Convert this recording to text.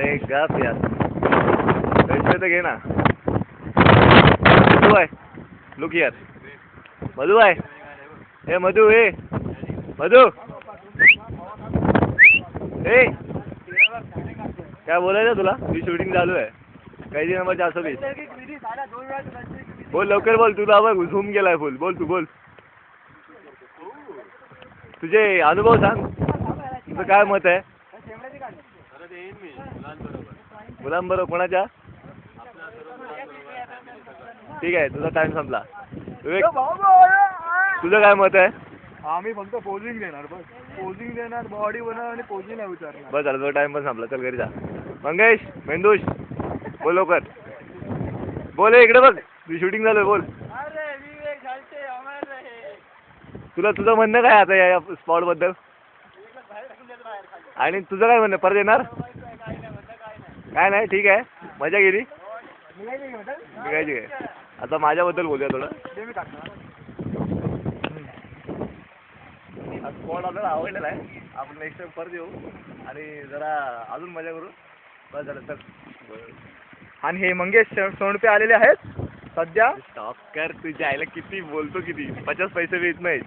अरे गप यार, पैसे तर घे ना. मधु आहे, लुक यार, मधु आहे. ए मधु, ए मधु, ए काय बोलायचं तुला? ही शूटिंग चालू आहे. कैदी नंबर 420. बोल लवकर बोल. तुला बघ झूम गेलाय फुल. बोल तू बोल. तुझे अनुभव सांग. तुझं काय मत आहे? मुलांबरोबर कोणाच्या? ठीक आहे, तुझा टाइम संपला. विवेक, तुझं काय मत आहे? आम्ही फक्त पोजिंग देणार, बस पोजिंग देणार, बॉडी बनव आणि पोजिंग नाही विचारणार. बस झालं, तुझा टाइम पण संपला. चल घरी जा. मंगेश, मेंदूश, बोल लवकर. बोल इकडे बघ, तुझी शूटिंग झालं. बोल. तुला तुझं म्हणणं काय आता या स्पॉट बद्दल? आणि तुझं काय म्हणणं? परत येणार? काय नाही, ठीक आहे. मजा गेली. निघायची काय? आता माझ्याबद्दल बोलूया थोडं. स्पॉट आपल्याला आवडलेला आहे. आपण नेक्स्ट टाइम परत येऊ आणि जरा अजून मजा करू. बस झालं तर. आणि हे मंगेश सोनपे आलेले आहेत सध्या. स्टॉप कर. तुझ्या आईला किती बोलतो, किती 50 पैसे बी येत नाही.